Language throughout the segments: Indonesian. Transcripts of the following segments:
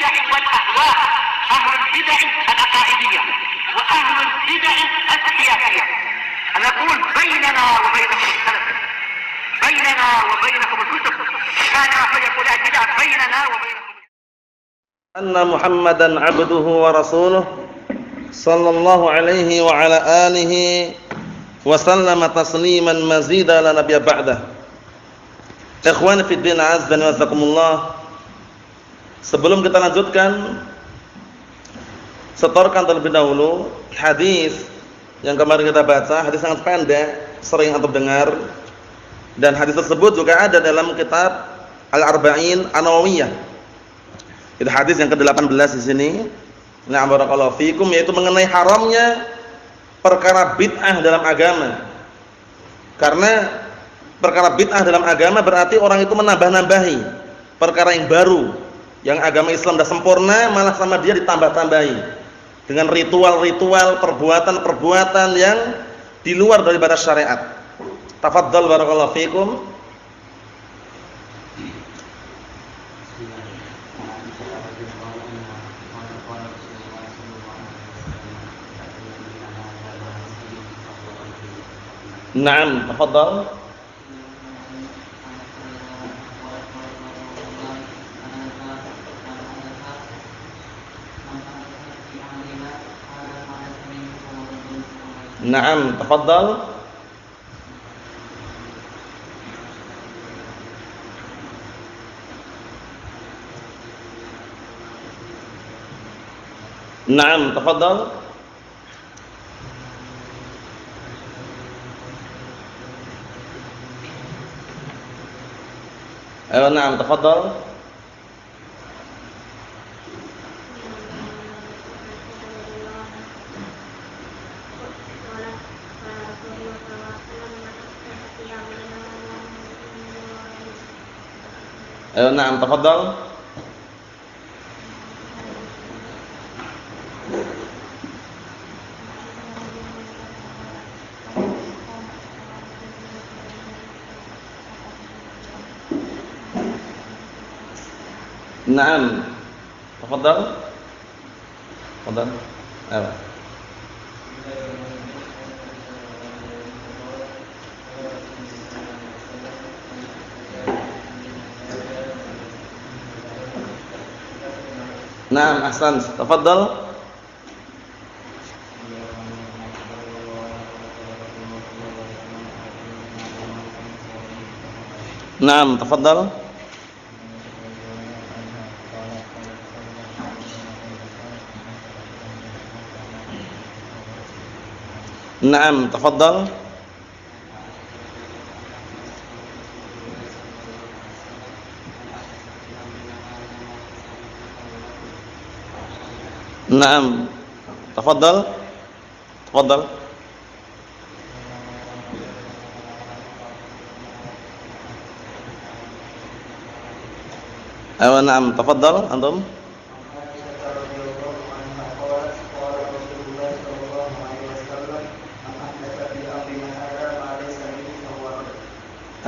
البدع والأهواء، أهل البدع العقائدية وأهل البدع السياسية. نقول بيننا وبينكم السلف، بيننا وبينكم الكتب، كان فيقول البدع بيننا وبينكم. أن محمدا عبده ورسوله صلى الله عليه وعلى آله وسلم تسليما مزيدا لا نبي بعده. Ikhwan fi din, azza wa jazakumullah. Sebelum kita lanjutkan, setorkan terlebih dahulu hadis yang kemarin kita baca, hadis sangat pendek, sering antum dengar, dan hadis tersebut juga ada dalam kitab Al-Arba'in An-Nawawiyah. Itu hadis yang ke-18 di sini. Na'am barakallahu fikum, yaitu mengenai haramnya perkara bid'ah dalam agama. Karena perkara bid'ah dalam agama berarti orang itu menambah-nambahi perkara yang baru. Yang agama Islam sudah sempurna, malah sama dia ditambah-tambahi dengan ritual-ritual, perbuatan-perbuatan yang di luar daripada syariat. Tafadhal barakallahu fikum. Naam, tafadhal. Naam, tafadhal. Naam, tafadhal. Ayo, naam, tafadhal. Ayo, naam, tafadhal. Naam, tafadhal. Tafadhal. Ayo. Naam, ahsan. Tafadhal. Naam, tafadhal. Naam, tafadhal. Naam, tafadhal. Tafadhal. Ayo, naam, tafadhal antum.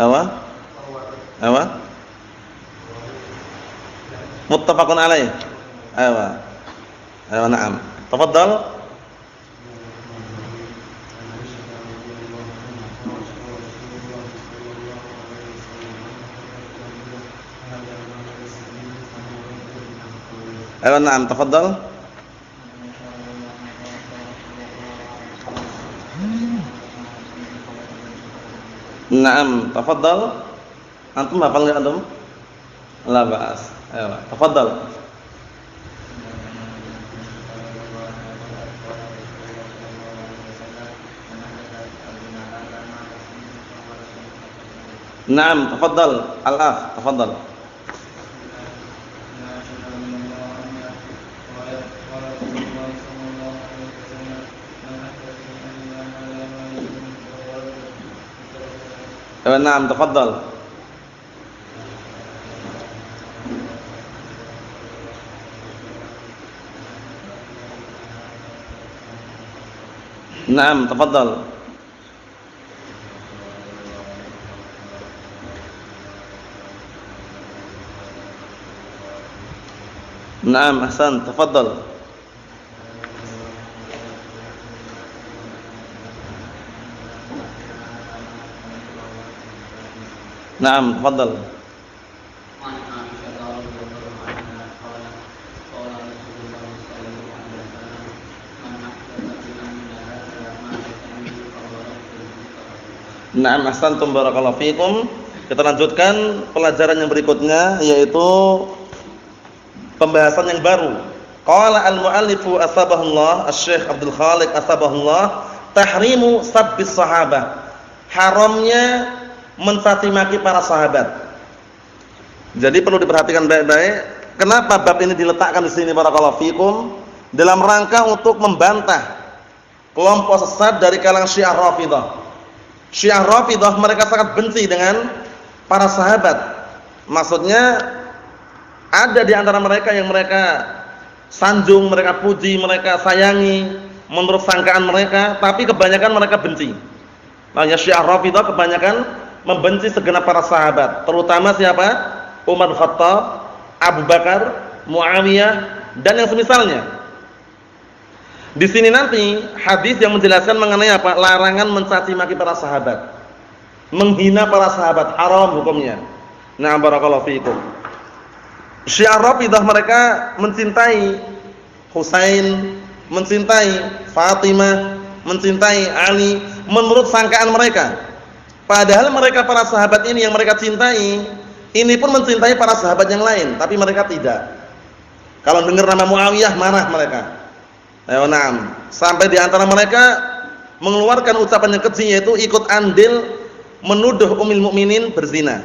Apa? Apa? Muttafaqun alaih. Ayo. Ayo, na'am. Tafadhal. Ayo, na'am. Tafadhal. Na'am, tafadhal. Antum hafal enggak antum? La ba'as. Ayo, tafadhal. Naam, tafadhal. Al-akh, tafadhal. Naam, tafadhal. Naam, tafadhal. Naam, ahsan, tafadhal. Naam, tafadhal. Naam, ahsantum, barakallahu fikum. Kita lanjutkan pelajaran yang berikutnya, yaitu pembahasan yang baru. Qala al-muallifu asbahullah, Asy-Syaikh Abdul Khaliq asbahullah, tahrimu sabbis sahabah. Haramnya mencaci maki para sahabat. Jadi perlu diperhatikan baik-baik, kenapa bab ini diletakkan di sini barakallahu fikum? Dalam rangka untuk membantah kelompok sesat dari kalangan Syiah Rafidhah. Syiah Rafidhah mereka sangat benci dengan para sahabat. Maksudnya ada di antara mereka yang mereka sanjung, mereka puji, mereka sayangi menurut sangkaan mereka, tapi kebanyakan mereka benci. Makanya Syiah Rafidhah kebanyakan membenci segenap para sahabat, terutama siapa? Umar Khattab, Abu Bakar, Muawiyah dan yang semisalnya. Di sini nanti hadis yang menjelaskan mengenai apa? Larangan mencaci maki para sahabat. Menghina para sahabat, haram hukumnya. Nah, barakallahu fiikum. Syiah Rafidhah mereka mencintai Husain, mencintai Fatimah, mencintai Ali menurut sangkaan mereka. Padahal mereka para sahabat ini yang mereka cintai, ini pun mencintai para sahabat yang lain, tapi mereka tidak. Kalau dengar nama Muawiyah marah mereka. Ayo na'am. Sampai di antara mereka mengeluarkan ucapan yang keji, yaitu ikut andil menuduh Ummul Mukminin berzina.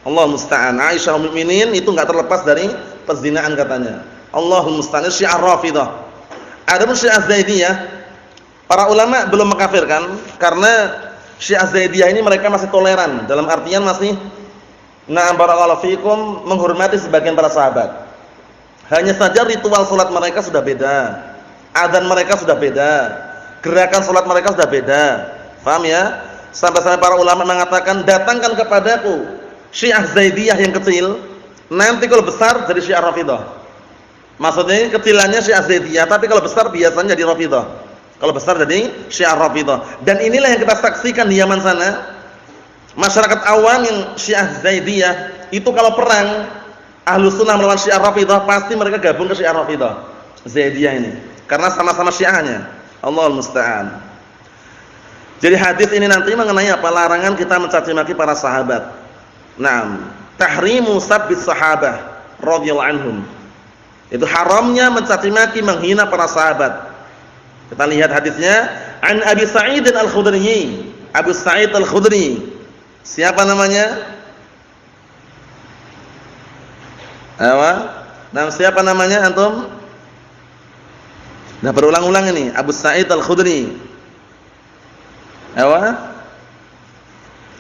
Allah musta'an. Aisyah Ummul Mukminin itu enggak terlepas dari perzinaan katanya. Allahul musta'an. Syiah Rafidhah. Adapun Syiah Zaidiyah, para ulama belum mengkafirkan karena Syiah Zaidiyah ini mereka masih toleran, dalam artian masih na'am barakallahu fikum menghormati sebagian para sahabat. Hanya saja ritual salat mereka sudah beda. Adzan mereka sudah beda, gerakan salat mereka sudah beda. Paham ya? Sampai-sampai para ulama mengatakan, datangkan kepadaku Syiah Zaidiyah yang kecil, nanti kalau besar jadi Syiah Rafidhah. Maksudnya kecilannya Syiah Zaidiyah, tapi kalau besar biasanya jadi Rafidhah. Kalau besar jadi Syiah Rafidhah. Dan inilah yang kita saksikan di Yaman sana. Masyarakat awam yang Syiah Zaidiyah itu kalau perang Ahlus Sunnah melawan Syiah Rafidhah, pasti mereka gabung ke Syiah Rafidhah Zaidiyah ini. Karena sama-sama Syiahnya. Allahul musta'an. Jadi hadis ini nanti mengenai apa? Larangan kita mencaci maki para sahabat. Naam, tahrimu sabbis sahabah radhiyallahu anhum. Itu haramnya mencaci maki, menghina para sahabat. Kita lihat hadisnya, an Abi Sa'id Al-Khudri. Abu Sa'id Al-Khudri. Siapa namanya? Nama siapa namanya antum? Nah, berulang-ulang ini, Abu Sa'id Al-Khudri.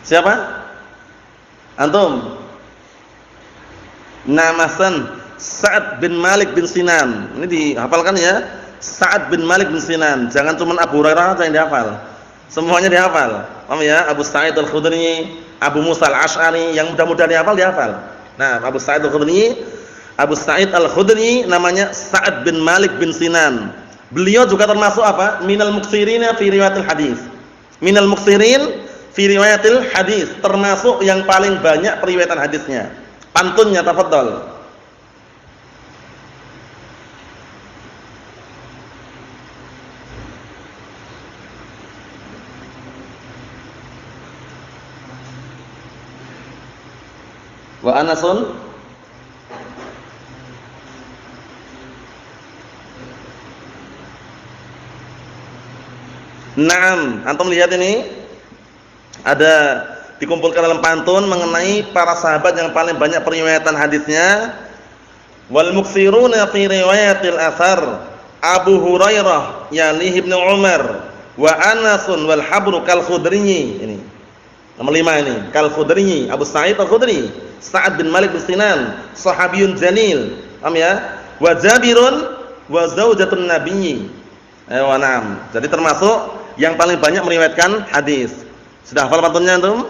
Siapa? Antum? Namasan Sa'ad bin Malik bin Sinan. Ini dihafalkan ya. Sa'ad bin Malik bin Sinan. Jangan cuma Abu Hurairah saja yang dihafal. Semuanya dihafal. Paham ya? Abu Sa'id Al-Khudri, Abu Musa Al-Asy'ari, yang mudah-mudah dihafal. Nah, Abu Sa'id Al-Khudri namanya Sa'ad bin Malik bin Sinan. Beliau juga termasuk apa? Minal muksirina fi riwayatil hadis. Minal muksirin fi riwayatil hadis, termasuk yang paling banyak periwayatan hadisnya. Pantunnya tafadhal. Wa Anasun Naam, antum lihat ini ada dikumpulkan dalam pantun mengenai para sahabat yang paling banyak periwayatan hadisnya. Wal muksiruna fi riwayatil athar Abu Hurairah yalih Ibnu Umar wa Anasun wal habru kal Khudri. Ini nomor 5 ini, kal Khudri, Abu Sa'id Al-Khudri, Sa'ad bin Malik bin Sinan, sahabiyun jalil. Paham ya? Wa Jabirun wa zaujatun nabiyyi. Na'am. Jadi termasuk yang paling banyak meriwayatkan hadis. Sudah hafal pantunnya antum?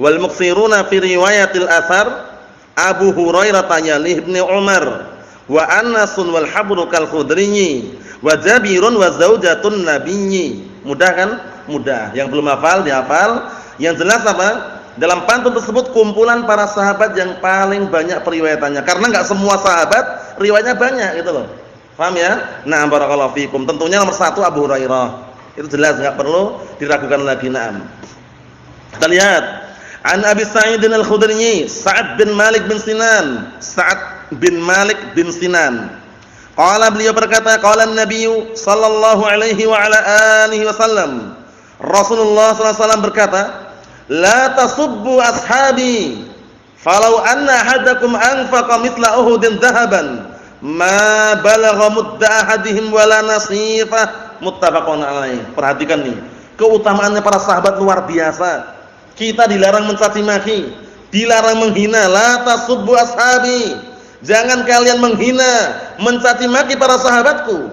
Wal muksiruna fi riwayatil athar Abu Hurairah yalih Ibnu Umar wa Anasun wal habru kal khudriyi wa Jabirun wa zaujatun nabiyyi. Mudah kan? Mudah. Yang belum hafal dihafal. Yang jelas apa? Dalam pantun tersebut kumpulan para sahabat yang paling banyak periwayatannya. Karena enggak semua sahabat riwayatnya banyak gitu loh. Paham ya? Nah, barakallahu fikum. Tentunya nomor 1 Abu Hurairah. Itu jelas enggak perlu diragukan lagi. Naam. Kita lihat An Abi Sa'id Al-Khudri, Sa'ad bin Malik bin Sinan. Sa'ad bin Malik bin Sinan. Qala, beliau berkata, qala an-nabiy sallallahu alaihi wa ala alihi wasallam. Rasulullah sallallahu alaihi wasallam berkata, la tasubbu ashabi falau anna ahadakum anfaqa mithla Uhudin dhahaban ma balagha mudda ahadihim wala nasifah. Muttafaqun alaih. Perhatikan nih, keutamaannya para sahabat luar biasa. Kita dilarang mencaci maki, dilarang menghina. La tasubbu ashabi, jangan kalian menghina, mencaci maki para sahabatku.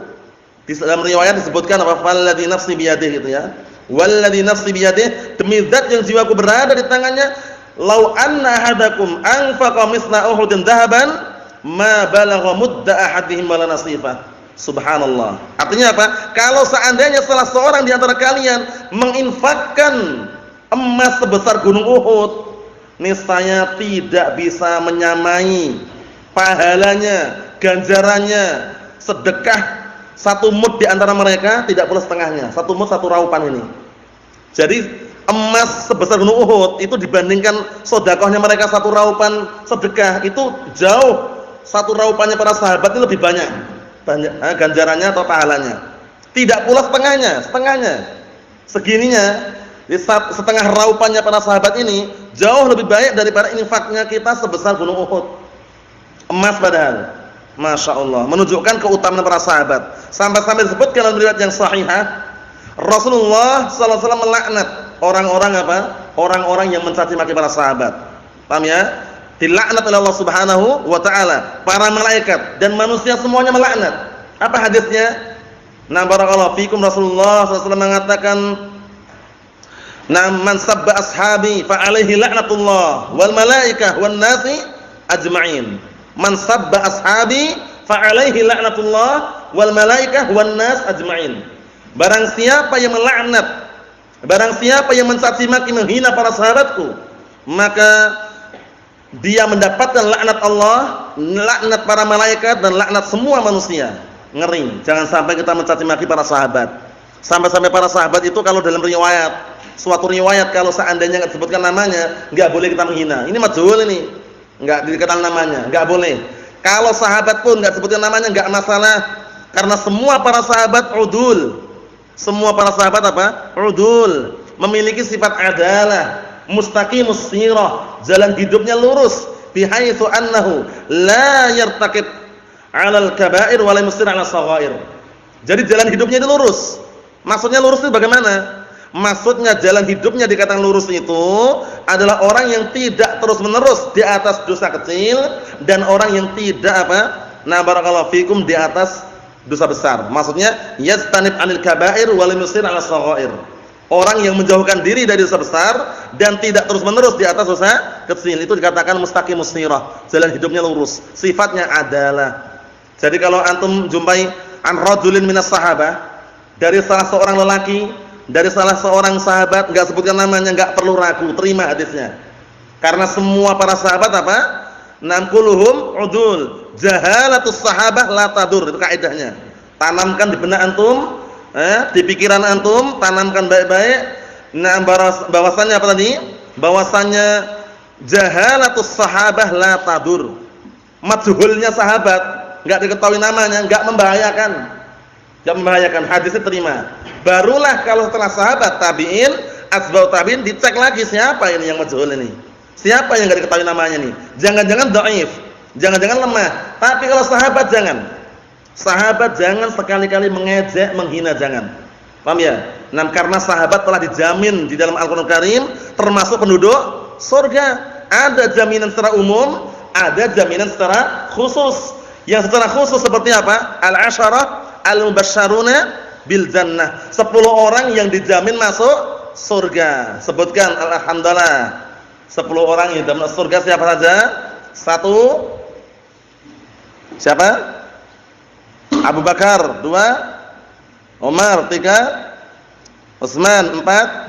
Di dalam riwayat disebutkan apa? Falladzi nafsi biyadihi gitu ya. Walladzi nafsi biyadihi, demi zat yang jiwaku berada di tangannya, lau anna ahadakum anfaqa mithla Uhudin dhahaban ma balagha mudda ahadihim wala nasifah. Subhanallah. Artinya apa? Kalau seandainya salah seorang di antara kalian menginfakkan emas sebesar gunung Uhud, niscaya tidak bisa menyamai pahalanya, ganjarannya sedekah satu mud di antara mereka, tidak pula setengahnya. Satu mud satu raupan ini. Jadi emas sebesar gunung Uhud itu dibandingkan sedekahnya mereka satu raupan sedekah itu jauh. Satu raupannya para sahabat itu lebih banyak ganjarannya atau pahalanya. Tidak pula setengahnya, segininya. Setengah raupannya para sahabat ini jauh lebih baik daripada infaknya kita sebesar gunung Uhud. Emas padahal. Masya Allah, menunjukkan keutamaan para sahabat. Sampai-sampai disebutkan dalam riwayat yang sahihah, Rasulullah SAW melaknat orang-orang apa? Orang-orang yang mencaci maki para sahabat. Paham ya? Dilaknat oleh Allah Subhanahu wa taala, para malaikat dan manusia semuanya melaknat. Apa hadisnya? Nah, barakallahu fikum, Rasulullah SAW mengatakan, "Na man sabba ashabi fa alaihi la'natullah wal malaikah wan nasi ajma'in." Man sabba ashabi fa alaihi la'natullah wal malaikah wan nas ajma'in. Barang siapa yang melaknat, barang siapa yang mencaci maki, menghina para sahabatku, maka dia mendapatkan laknat Allah, laknat para malaikat dan laknat semua manusia. Ngeri. Jangan sampai kita mencaci maki para sahabat. Sampai-sampai para sahabat itu kalau dalam riwayat, suatu riwayat kalau seandainya enggak disebutkan namanya, enggak boleh kita menghina. Ini majhul ini. Enggak dikenal namanya, enggak boleh. Kalau sahabat pun enggak disebutkan namanya enggak masalah. Karena semua para sahabat udul. Semua para sahabat apa? Udul. Memiliki sifat adalah, mustaqimus sirah, jalan hidupnya lurus, bihaitsu annahu la yartaqib 'alal kaba'ir wa la yusir 'ala shaghair. Jadi jalan hidupnya itu lurus. Maksudnya lurus itu bagaimana? Maksudnya jalan hidupnya dikatakan lurus itu adalah orang yang tidak terus-menerus di atas dosa kecil dan orang yang tidak apa? Nah, barakallahu fikum, di atas dosa besar. Maksudnya yastanib 'anil kaba'ir wa la yusir 'ala shaghair. Orang yang menjauhkan diri dari dosa besar dan tidak terus-menerus di atas dosa kecil, itu dikatakan mustaqimus sirah, jalan hidupnya lurus, sifatnya adalah. Jadi kalau antum jumpai an rajulin minas sahabah, dari salah seorang lelaki, dari salah seorang sahabat, enggak sebutkan namanya, enggak perlu ragu, terima hadisnya. Karena semua para sahabat apa? Namkuluhum udul, jahalatus sahabah la tadur, itu kaidahnya. Tanamkan di benak antum, di pikiran antum, tanamkan baik-baik. Nah, bahwasannya apa tadi? Bahwasannya jahalatus sahabah la tadur. Majhulnya sahabat, enggak diketahui namanya, enggak membahayakan. Enggak membahayakan, hadisnya terima. Barulah kalau setelah sahabat, tabi'in, asbab tabi'in, dicek lagi siapa ini yang majhul ini. Siapa yang enggak diketahui namanya nih? Jangan-jangan dhaif, jangan-jangan lemah. Tapi kalau sahabat jangan. Sahabat jangan sekali-kali mengejek, menghina, jangan. Paham ya? Nah, karena sahabat telah dijamin di dalam Al-Qur'an Karim termasuk penduduk surga. Ada jaminan secara umum, ada jaminan secara khusus. Yang secara khusus seperti apa? Al-'asharah al-mubasysyaruna bil jannah. 10 orang yang dijamin masuk surga. Sebutkan alhamdulillah. 10 orang yang dijamin masuk surga siapa saja? 1. Siapa? Abu Bakar. 2 Umar. 3 Utsman. 4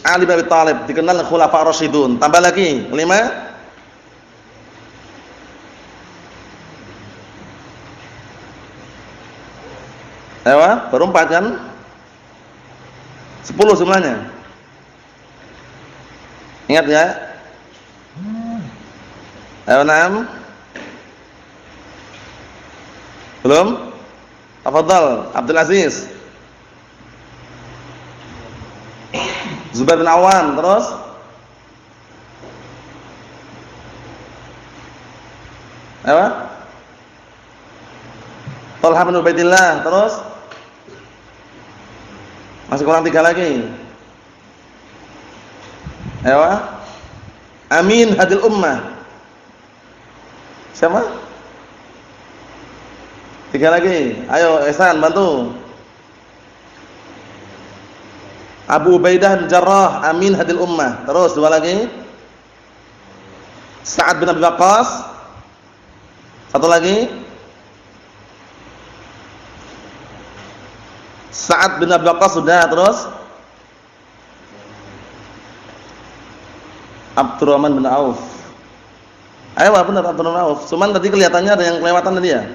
Ali bin Abi Thalib, dikenal khulafa ar-rasyidun. Tambah lagi 5 baru 4 kan? 10 jumlahnya. Ingat ya? 6 belum? Tafadhal Abdul Aziz. Zubair bin Awam. Terus Talha bin Ubaidillah. Terus masih kurang 3 lagi. Amin hadil ummah. Siapa? 3 lagi. Ayo Ihsan bantu. Abu Ubaidah bin Jarrah, amin hadil ummah. Terus 2 lagi. Sa'ad bin Abi Waqqas. 1 lagi. Sa'ad bin Abi Waqqas sudah. Terus Abdurrahman bin Auf. Ayo benar Abdurrahman bin Auf. Cuman tadi kelihatannya ada yang kelewatan tadi ya.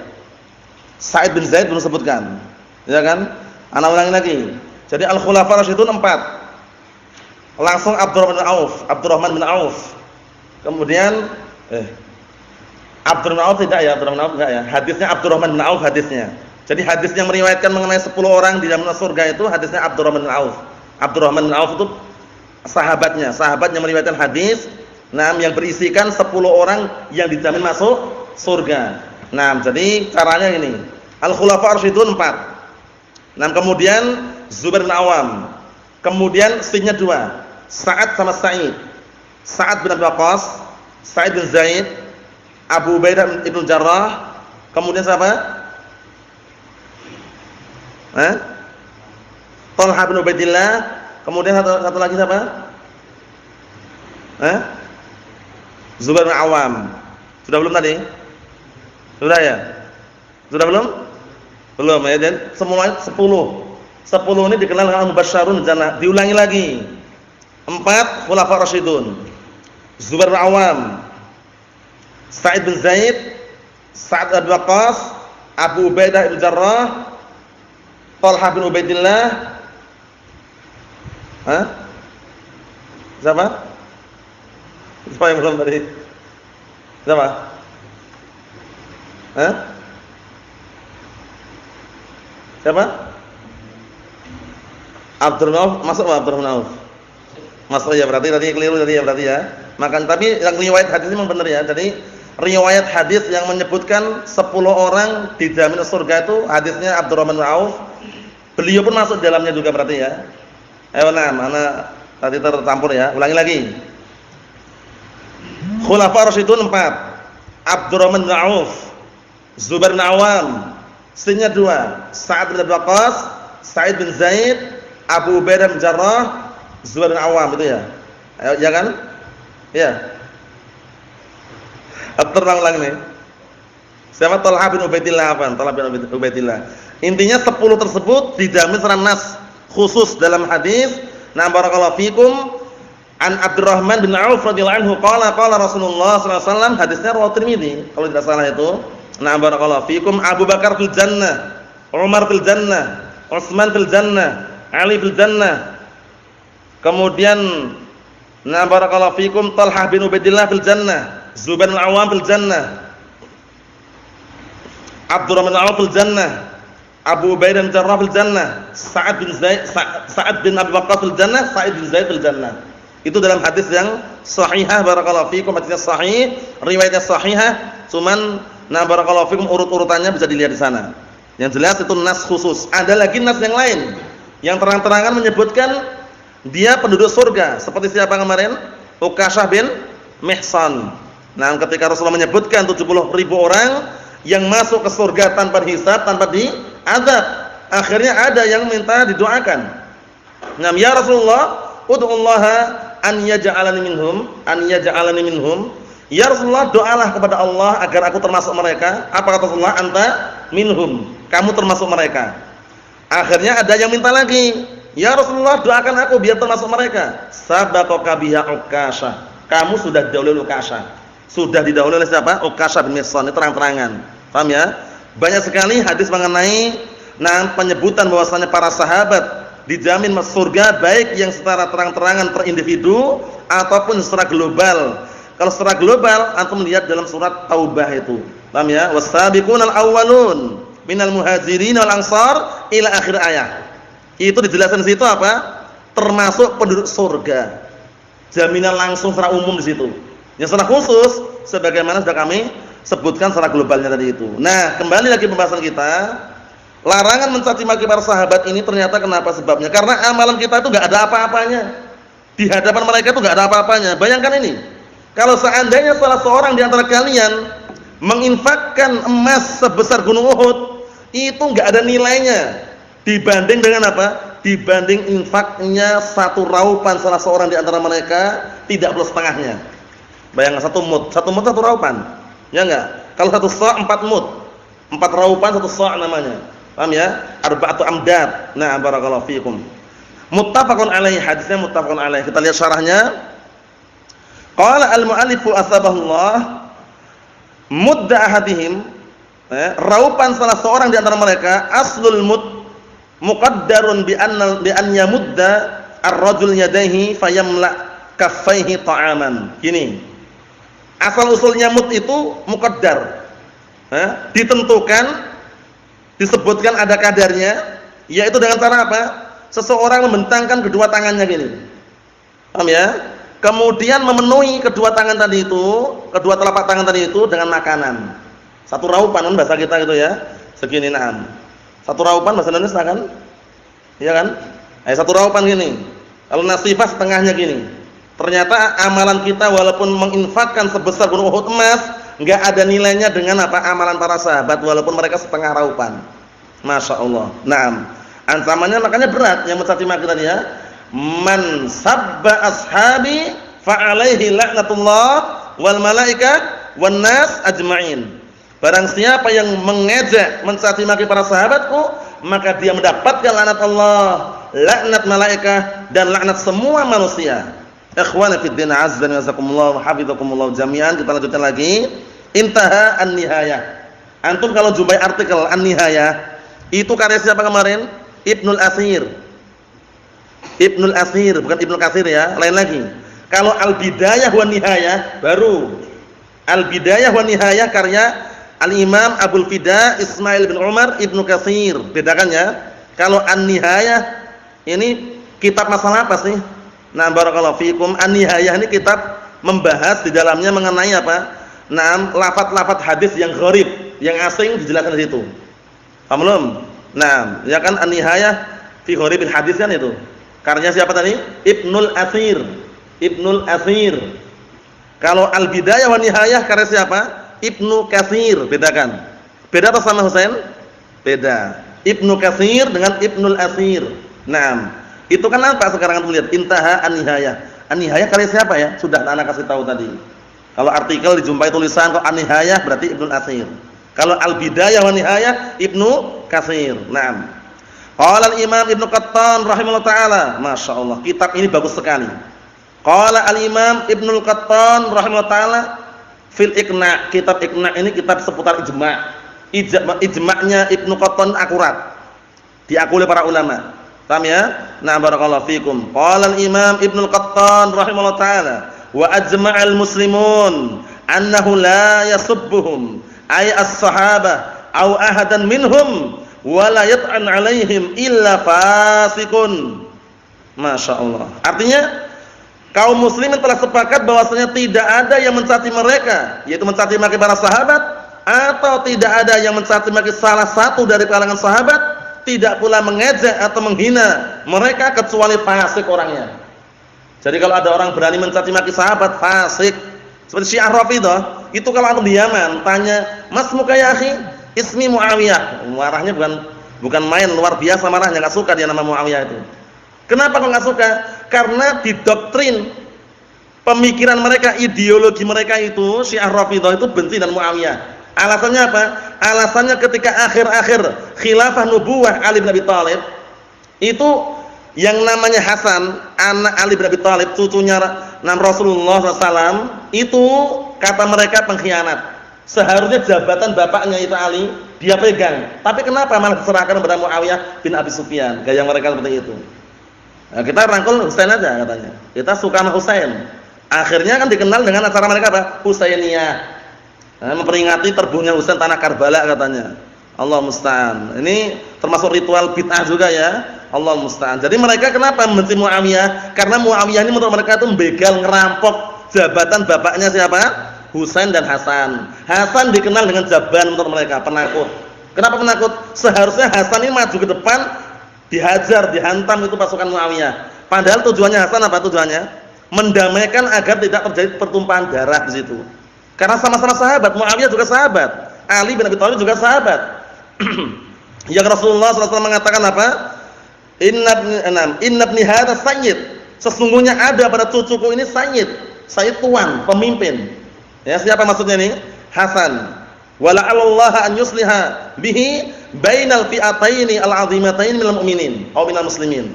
Sa'id bin Zaid belum sebutkan. Ya kan? Ana ulangi lagi. Jadi al-khulafa rasyidun 4. Langsung Abdurrahman bin Auf. Kemudian Abdurrahman bin Auf tidak ya, Abdurrahman bin Auf enggak ya. Hadisnya Abdurrahman bin Auf hadisnya. Jadi hadis yang meriwayatkan mengenai 10 orang di dalam surga itu hadisnya Abdurrahman bin Auf. Abdurrahman bin Auf itu sahabat yang meriwayatkan hadis, yang berisikan 10 orang yang dijamin masuk surga. Jadi caranya ini. Al-khulafa ar-rasyidun 4. Kemudian Zubair bin Awam. Kemudian sinnya 2. Sa'ad sama Sa'id. Sa'ad bin Abi Waqqas, Sa'id bin Zaid, Abu Ubaidah bin Jarrah. Kemudian siapa? Talha bin Ubaidillah. Kemudian satu lagi siapa? Zubair bin Awam. Sudah belum tadi? Sudah ya? Sudah belum? Belum ya. Dan semuanya 10. 10 ini dikenal dengan mubasysyarun jannah. Diulangi lagi. 4 khulafa rasyidun. Zubair bin Awam, Sa'id bin Zaid, Sa'ad bin Abi Waqqas, Abu Ubaidah bin Jarrah, Talha bin Ubaidillah. Siapa? Siapa yang belum tadi? Siapa? Siapa? Abdurrahman Auf, masuk enggak Abdurrahman Auf? Masuk ya, berarti tadi keliru tadi ya, berarti ya. Maka tapi yang riwayat hadis ini memang benar ya. Jadi riwayat hadis yang menyebutkan 10 orang dijamin surga itu hadisnya Abdurrahman bin Auf. Beliau pun masuk dalamnya juga berarti ya. Mana tadi tercampur ya. Ulangi lagi. Khulafa Rasyidun 4. Abdurrahman bin Auf, Zubair bin Awam, sinnya 2. Sa'ad bin Abi Waqqas, Sa'id bin Zaid, Abu Ubaidah bin Jarrah, Zubair bin Awam itu ya. Ayo, ya kan? Ya. Terulang nih. Siapa? Talha bin Ubaidillah apa? Talha bin Ubaidillah. Intinya 10 tersebut dijamin secara nas khusus dalam hadis. Barakallahu fikum an Abdurrahman bin Auf radhiyallahu anhu qala Rasulullah sallallahu alaihi wasallam, hadisnya riwayat Tirmidzi kalau tidak salah itu. Barakallahu fikum Abu Bakar fil jannah, Umar fil jannah, Utsman fil jannah, Ali fil jannah. Kemudian barakallahu fikum Talha bin Ubaidillah fil jannah, Zubair bin Awam fil jannah, Abdurrahman bin Auf fil jannah, Abu Ubaidah bin Jarrah fil jannah, Sa'ad bin Abi Waqqas fil jannah, Sa'id bin Zaid fil jannah. Itu dalam hadis yang sahihah, barakallahu fikum, hadisnya sahih, riwayatnya sahihah, cuman barakallahu fikum urut-urutannya bisa dilihat di sana. Yang jelas itu nas khusus. Ada lagi nas yang lain yang terang-terangan menyebutkan dia penduduk surga, seperti siapa kemarin? Uqashah bin Mihsan. Ketika Rasulullah menyebutkan 70.000 orang yang masuk ke surga tanpa hisab, tanpa diazab, akhirnya ada yang minta didoakan. Ya Rasulullah, ud'ullaha an yaj'alani minhum, "Ya Rasulullah, doalah kepada Allah agar aku termasuk mereka." Apa kata Rasulullah? "Anta minhum." Kamu termasuk mereka. Akhirnya ada yang minta lagi, "Ya Rasulullah, doakan aku biar termasuk mereka." Sabaqaka biha Ukasyah. Kamu sudah didahului Ukasyah. Sudah didahului oleh siapa? Ukasyah bin Mihsan. Ini terang-terangan. Paham ya? Banyak sekali hadis mengenai penyebutan bahwasanya para sahabat dijamin masuk surga, baik yang secara terang-terangan per individu ataupun secara global. Kalau secara global antum lihat dalam surat Taubah itu. Paham ya? Was-sabiqunal awwalun minal muhajirin wal ansar ila akhir ayat. Itu dijelaskan di situ apa? Termasuk penduduk surga. Jaminan langsung secara umum di situ. Yang secara khusus sebagaimana sudah kami sebutkan secara globalnya tadi itu. Nah, kembali lagi pembahasan kita. Larangan mencaci maki para sahabat ini ternyata kenapa sebabnya? Karena amalan kita itu enggak ada apa-apanya. Di hadapan mereka itu enggak ada apa-apanya. Bayangkan ini. Kalau seandainya salah seorang di antara kalian menginfakkan emas sebesar gunung Uhud, itu enggak ada nilainya dibanding dengan apa? Dibanding infaknya satu raupan salah seorang di antara mereka, tidak plus setengahnya. Bayangkan satu mud satu raupan. Ya enggak? Kalau satu sa' 4 mud. 4 raupan satu sa' namanya. Paham ya? Arba'atu amdad. Nah, barakallahu fiikum. Muttafaqun alaihi, hadisnya muttafaqun alaihi. Kita lihat syarahnya. Qala al-mu'allifu asbahullah, mudda ahadihim, raupan salah seorang di antara mereka, aslul mud muqaddarun bi an yamudda ar-rajul yadayhi fayamla kaffaihi ta'aman. Gini. Asal usulnya mud itu muqaddar. Ditentukan, disebutkan ada kadarnya, yaitu dengan cara apa? Seseorang membentangkan kedua tangannya gini. Paham ya? Kemudian memenuhi kedua tangan tadi itu, kedua telapak tangan tadi itu dengan makanan. Satu raupan kan bahasa kita gitu ya. Segini na'am. Satu raupan bahasa Indonesia kan? Iya kan? Satu raupan gini. Kalau nasifah setengahnya gini. Ternyata amalan kita walaupun menginfakkan sebesar gunung Uhud emas, enggak ada nilainya dengan apa? Amalan para sahabat walaupun mereka setengah raupan. Masya Allah. Naam. Ancamannya makanya berat yang mencaci maki tadi ya. Man sabba ashabi fa alaihi laknatullah wal malaikah wan nas ajma'in. Barang siapa yang mengejek, mencaci maki para sahabatku, maka dia mendapatkan laknat Allah, laknat malaikah dan laknat semua manusia. Ikhwani fid din, azza wa jazakumullah wa hafizakumullah jami'an. Kita lanjutkan lagi. Intaha an-nihayah. Antum kalau jumpai artikel an-nihayah, itu karya siapa kemarin? Ibnul Athir. Ibnul Athir, bukan Ibnu Katsir ya, lain lagi. Kalau Al-Bidayah wa Nihayah baru. Al-Bidayah wa Nihayah karya Al-Imam Abul Fida Ismail bin Umar Ibnu Katsir. Bedakan ya. Kalau An-Nihayah ini kitab masalah apa sih? Nah, barakallahu fikum. An-Nihayah ini kitab membahas di dalamnya mengenai apa? Nah, lafaz-lafaz hadis yang gharib, yang asing dijelaskan di situ. Paham belum? Nah, ya kan An-Nihayah fi gharibil hadis kan itu. Karya siapa tadi? Ibnul Athir. Ibnul Athir. Kalau Al-Bidayah wa Nihayah karya siapa? Ibnu Katsir. Bedakan. Beda atau sama Husain? Beda. Ibnu Katsir dengan Ibnul Athir. Nah, itu kan apa sekarang antum lihat? Intaha An-Nihayah. An-Nihayah karya siapa ya? Sudah anak kasih tahu tadi. Kalau artikel dijumpai tulisan kok An-Nihayah berarti Ibnul Athir. Kalau Al-Bidayah wa Nihayah Ibnu Katsir. Naam. Qala al-Imam Ibnu Qattan rahimahullah taala, masyaallah, kitab ini bagus sekali. Qala al-Imam Ibnu Qattan rahimahullah taala fil Iqna', kitab Iqna' ini kitab seputar ijma'. Ijma'nya Ibnu Qattan akurat. Diakui oleh para ulama. Paham ya? Nah, barakallahu fikum. Qala al-Imam Ibnu Qattan rahimahullah taala, wa ajma'al muslimun annahu la yasubbuhum ay as-sahabah aw ahadan minhum wala yat'an 'alaihim illa fasikun. Masya Allah. Artinya kaum muslimin telah sepakat bahwasanya tidak ada yang mencaci mereka, yaitu mencaci maki para sahabat, atau tidak ada yang mencaci maki salah satu dari kalangan sahabat, tidak pula mengejek atau menghina mereka kecuali fasik orangnya. Jadi kalau ada orang berani mencaci maki sahabat, fasik. Seperti Syiah Rafidhah, itu kalau antum di Yaman tanya, "Mas muka ya akhi, ismi Muawiyah." Marahnya bukan main, luar biasa marahnya, enggak suka dia nama Muawiyah itu. Kenapa kok enggak suka? Karena didoktrin pemikiran mereka, ideologi mereka itu Syiah Rafidhah itu benci dan Muawiyah. Alasannya apa? Alasannya ketika akhir-akhir khilafah nubuwah Ali bin Abi Thalib, itu yang namanya Hasan, anak Ali bin Abi Thalib, cucunya Rasulullah SAW, itu kata mereka pengkhianat. Seharusnya jabatan bapaknya itu Ali dia pegang, tapi kenapa malah diserahkan kepada Muawiyah bin Abi Sufyan? Gaya mereka seperti itu. Nah, kita rangkul Husain aja katanya. Kita suka sama Husain. Akhirnya kan dikenal dengan acara mereka apa? Husainiyah. Nah, memperingati terbunuhnya Husain tanah Karbala katanya. Allah musta'an. Ini termasuk ritual bid'ah juga ya. Allah musta'an. Jadi mereka kenapa membenci Muawiyah? Karena Muawiyah ini menurut mereka itu begal, ngerampok jabatan bapaknya siapa? Husain dan Hasan. Hasan dikenal dengan jaban menurut mereka, penakut. Kenapa penakut? Seharusnya Hasan ini maju ke depan, dihajar, dihantam itu pasukan Muawiyah. Padahal tujuannya Hasan apa tujuannya? Mendamaikan agar tidak terjadi pertumpahan darah di situ. Karena sama-sama sahabat, Muawiyah juga sahabat, Ali bin Abi Thalib juga sahabat. Yang Rasulullah SAW mengatakan apa? Inna ibni hadza sayyid. Sesungguhnya ada pada cucuku ini sayyid. Sayyid tuan, pemimpin. Ya, siapa maksudnya ini? Hasan. Wala'allaha an yusliha bihi bainal fi'ataini al-'azimataini minal mu'minin atau minal muslimin.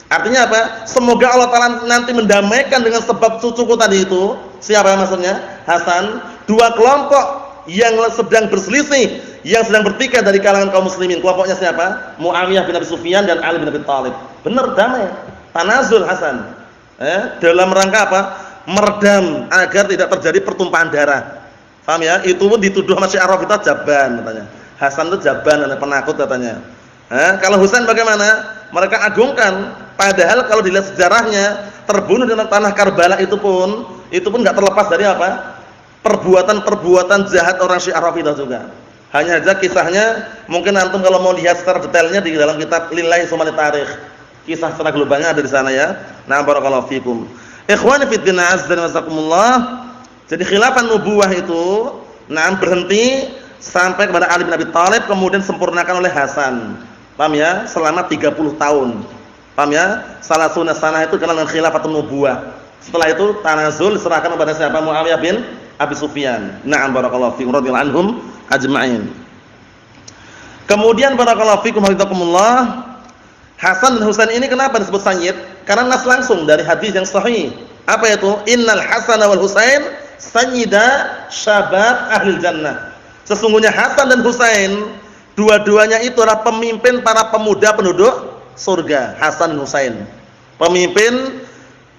Artinya apa? Semoga Allah Ta'ala nanti mendamaikan dengan sebab cucuku tadi itu. Siapa maksudnya? Hasan. Dua kelompok yang sedang berselisih, yang sedang bertikai dari kalangan kaum muslimin. Kelompoknya siapa? Muawiyah bin Abi Sufyan dan Ali bin Abi Thalib. Benar, damai. Tanazul Hasan. Dalam rangka apa? Meredam agar tidak terjadi pertumpahan darah. Paham ya? Itu pun dituduh sama Syiah Rafidhah jaban katanya. Hasan itu jaban, penakut katanya. Kalau Husain bagaimana? Mereka agungkan. Padahal kalau dilihat sejarahnya, terbunuh di tanah Karbala itu pun enggak terlepas dari apa? Perbuatan-perbuatan jahat orang Syiah Rafidhah juga. Hanya saja kisahnya mungkin antum kalau mau lihat secara detailnya di dalam kitab Lillahi Sumali Tarikh. Kisah secara globalnya ada di sana ya. Nah, barakallahu fikum. Ikhwani fid din azza wa jazakumullah. Jadi khilafah nubuwah itu berhenti sampai kepada Ali bin Abi Thalib, kemudian sempurnakan oleh Hasan. Paham ya? Selama 30 tahun. Paham ya? Salasuna sanah itu dikenal dengan khilafah nubuwah. Setelah itu tanazul diserahkan kepada siapa? Muawiyah bin Abi Sufyan. Na'am barakallahu fikum radhiyallahu anhum ajma'in. Kemudian barakallahu fikum hafizakumullah. Hasan dan Husain ini kenapa disebut sayyid? Karena nas langsung dari hadis yang sahih. Apa itu? Innal Hasan wal Husain sayyida syabab ahlil jannah. Sesungguhnya Hasan dan Husain dua-duanya itu adalah pemimpin para pemuda penduduk surga. Hasan dan Husain, pemimpin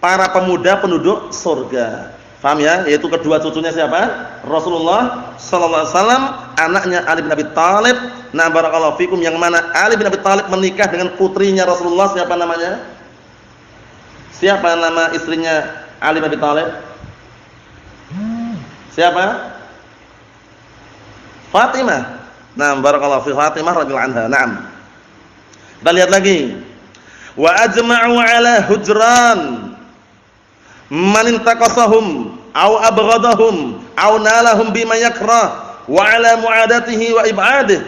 para pemuda penduduk surga. Paham ya? Yaitu kedua cucunya siapa? Rasulullah sallallahu alaihi wasallam, anaknya Ali bin Abi Thalib. Nah, barakallahu fikum, yang mana Ali bin Abi Thalib menikah dengan putrinya Rasulullah, siapa namanya? Siapa nama istrinya Ali bin Abi Thalib? Siapa? Fatimah. Nah, barakallahu fi Fatimah radhiyallahu anha. Naam. Kita lihat lagi. Wa ajma'u ala hujran man intaqasahum aw abghadahum aw nalahum bima yakrah wa ala mu'adatihi wa ib'adihi.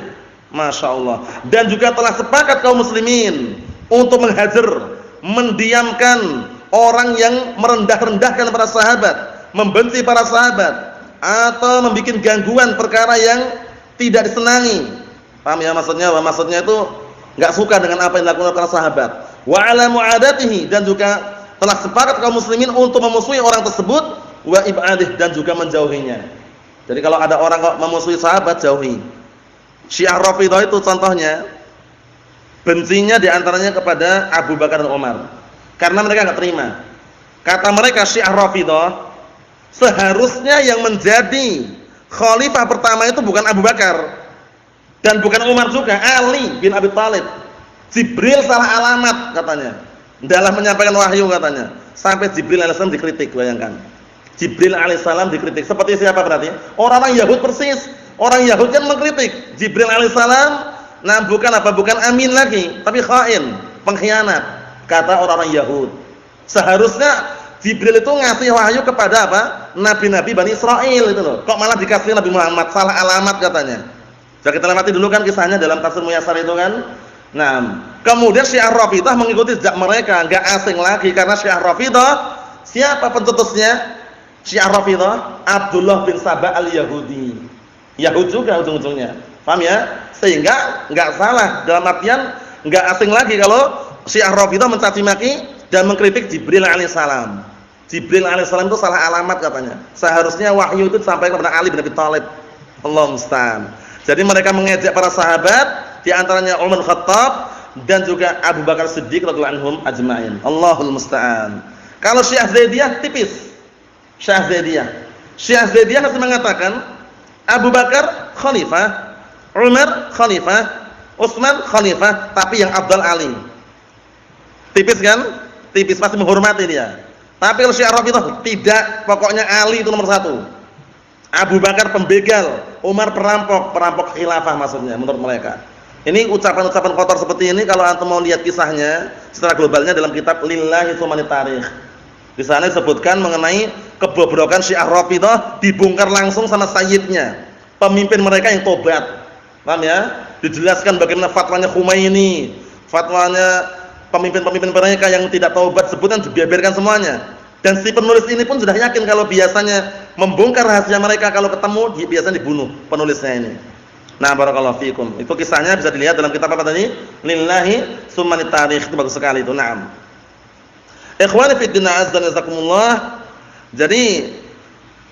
Masyaallah. Dan juga telah sepakat kaum muslimin untuk menghajar, mendiamkan orang yang merendah-rendahkan para sahabat, membenci para sahabat, atau membuat gangguan perkara yang tidak disenangi. Paham ya maksudnya? Maksudnya itu enggak suka dengan apa yang dilakukan para sahabat. Wa ala mu'adatihi, dan juga telah sepakat kaum muslimin untuk memusuhi orang tersebut, wa ib'adih, dan juga menjauhinya. Jadi kalau ada orang kok memusuhi sahabat, jauhi. Syiah Rafidhah itu contohnya bencinya diantaranya kepada Abu Bakar dan Umar, karena mereka enggak terima. Kata mereka Syiah Rafidhah, seharusnya yang menjadi khalifah pertama itu bukan Abu Bakar dan bukan Umar juga, Ali bin Abi Thalib. Jibril salah alamat katanya dalam menyampaikan wahyu katanya. Sampai Jibril alaihissalam dikritik, bayangkan. Jibril alaihissalam dikritik. Seperti siapa berarti? Orang-orang Yahud persis. Orang Yahud kan mengkritik Jibril alaihissalam. Nah, bukan apa? Bukan amin lagi, tapi khain, pengkhianat. Kata orang-orang Yahud. Seharusnya Jibril itu ngasih wahyu kepada apa? Nabi-nabi Bani Israel itu loh. Kok malah dikasih Nabi Muhammad, salah alamat katanya. Jadi kita lewati dulu kan kisahnya dalam Tafsir Muyassar itu kan. Nah, kemudian Syiah Rafidhah mengikuti jejak mereka, enggak asing lagi, karena Syiah Rafidhah siapa pencetusnya? Syiah Rafidhah Abdullah bin Sabah al-Yahudi. Yahud juga ujung-ujungnya. Paham ya? Sehingga enggak salah dalam artian enggak asing lagi kalau Syiah Rafidhah mencaci maki dan mengkritik Jibril alaihissalam. Jibril alaihissalam itu salah alamat katanya. Seharusnya wahyu itu disampaikan kepada Ali bin Abi Thalib. Allahu musta'an. Jadi mereka mengejek para sahabat, di antaranya Umar bin Khattab dan juga Abu Bakar Siddiq radhiyallahu anhum ajma'in. Allahul musta'an. Kalau Syiah Zaidiyah tipis. Syiah Zaidiyah masih mengatakan Abu Bakar khalifah, Umar khalifah, Utsman khalifah, tapi yang afdal Ali. Tipis kan? Tipis, pasti menghormati dia. Tapi kalau Syiah Rafidhah tidak, pokoknya Ali itu nomor 1. Abu Bakar pembegal, Umar perampok khilafah maksudnya menurut mereka. Ini ucapan-ucapan kotor seperti ini kalau antum mau lihat kisahnya secara globalnya dalam kitab Lillahi Tsumani Tarikh. Di sana disebutkan mengenai kebobrokan Syiah Rafidhah, dibongkar langsung sama sayyidnya, pemimpin mereka yang tobat. Paham ya? Dijelaskan bagaimana fatwanya Khomeini, fatwanya pemimpin-pemimpin mereka yang tidak taubat, sebutan dibeberkan semuanya. Dan si penulis ini pun sudah yakin kalau biasanya membongkar rahasia mereka kalau ketemu biasanya dibunuh penulisnya ini. Nah, barakallahu fikum. Itu kisahnya bisa dilihat dalam kitab apa tadi? Lillahi Tsumani Tarikh. Itu bagus sekali itu. Naam. Ikhwani fi din azza wa jazakumullah. Jadi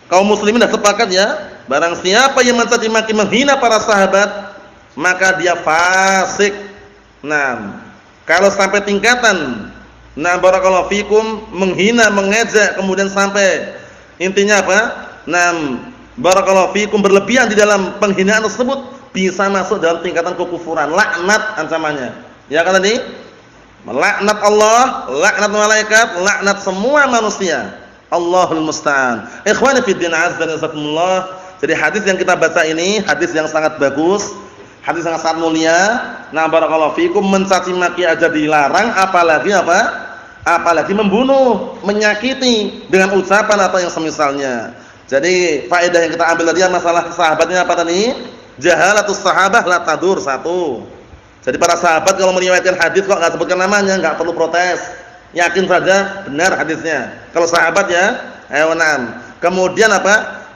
kaum muslimin sudah sepakat ya, barang siapa yang mencaci maki menghina para sahabat, maka dia fasik. Nah, kalau sampai tingkatan barakallahu fikum menghina, mengejek, kemudian sampai intinya apa? Barakallahu fikum berlebihan di dalam penghinaan tersebut bisa masuk dalam tingkatan kekufuran, laknat ancamannya. Ya kan tadi? Laknat Allah, laknat malaikat, laknat semua manusia. Allahul musta'an. Ikhwani fi din azza wa jazakumullah. Jadi hadis yang kita baca ini hadis yang sangat bagus, hadis yang sangat mulia. Nah, barakallahu fikum, mencaci maki aja dilarang, apalagi apa? Apalagi membunuh, menyakiti dengan ucapan atau yang semisalnya. Jadi faedah yang kita ambil tadi masalah sahabatnya apa tadi? Jahalatus sahabah la tadur, 1. Jadi para sahabat kalau meriwayatkan hadis kok enggak sebutkan namanya, enggak perlu protes. Yakin saja benar hadisnya. Kalau sahabat ya, Kemudian apa?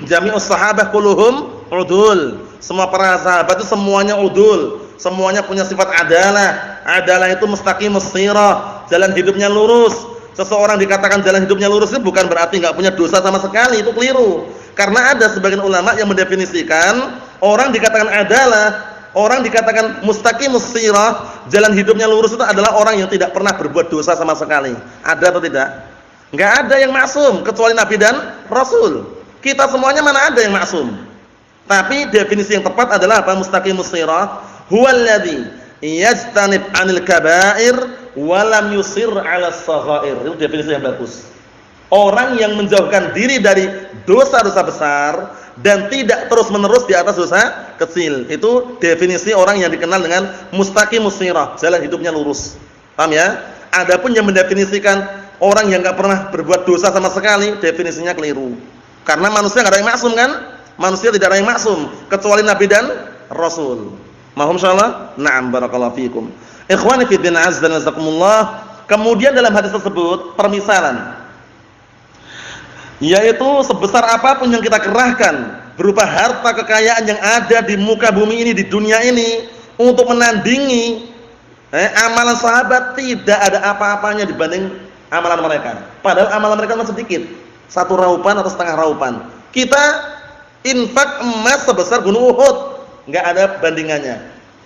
Jami'us sahabah kulluhum udul. Semua para sahabat itu semuanya udul. Semuanya punya sifat adalah. Adalah itu mustaqimus shirah, jalan hidupnya lurus. Seseorang dikatakan jalan hidupnya lurus itu bukan berarti enggak punya dosa sama sekali, itu keliru. Karena ada sebagian ulama yang mendefinisikan orang dikatakan adalah, orang dikatakan mustaqimus shirah, jalan hidupnya lurus itu adalah orang yang tidak pernah berbuat dosa sama sekali. Ada atau tidak? Enggak ada yang maksum kecuali Nabi dan Rasul. Kita semuanya mana ada yang maksum. Tapi definisi yang tepat adalah apa? Mustaqimus shirah huwallazi yajtanib 'anil kaba'ir wa lam yusir 'alas saghair. Itu definisi yang bagus. Orang yang menjauhkan diri dari dosa-dosa besar dan tidak terus-menerus di atas dosa kecil. Itu definisi orang yang dikenal dengan mustaqimus shirah, jalan hidupnya lurus. Paham ya? Adapun yang mendefinisikan orang yang enggak pernah berbuat dosa sama sekali, definisinya keliru. Karena manusia enggak ada yang maksum kan? Manusia tidak ada yang maksum kecuali Nabi dan Rasul. Mahum insyaallah? Na'am, barakallahu fikum. Ikhwani fi din azza wa jazakumullah. Kemudian dalam hadis tersebut permisalan, yaitu sebesar apapun yang kita kerahkan berupa harta kekayaan yang ada di muka bumi ini, di dunia ini, untuk menandingi amalan sahabat, tidak ada apa-apanya dibanding amalan mereka. Padahal amalan mereka masih sedikit, 1 raupan atau setengah raupan. Kita infak emas sebesar gunung Uhud, enggak ada bandingannya,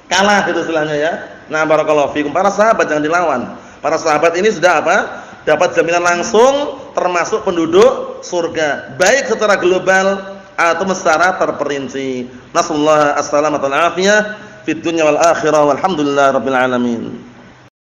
kalah itu istilahnya ya. Nah, barakallahu fikum, para sahabat jangan dilawan. Para sahabat ini sudah apa? Dapat jaminan langsung termasuk penduduk surga, baik secara global atau secara terperinci. Nasallahu as-salamata wal afiyah fid dunya wal akhirah walhamdulillahirabbil alamin.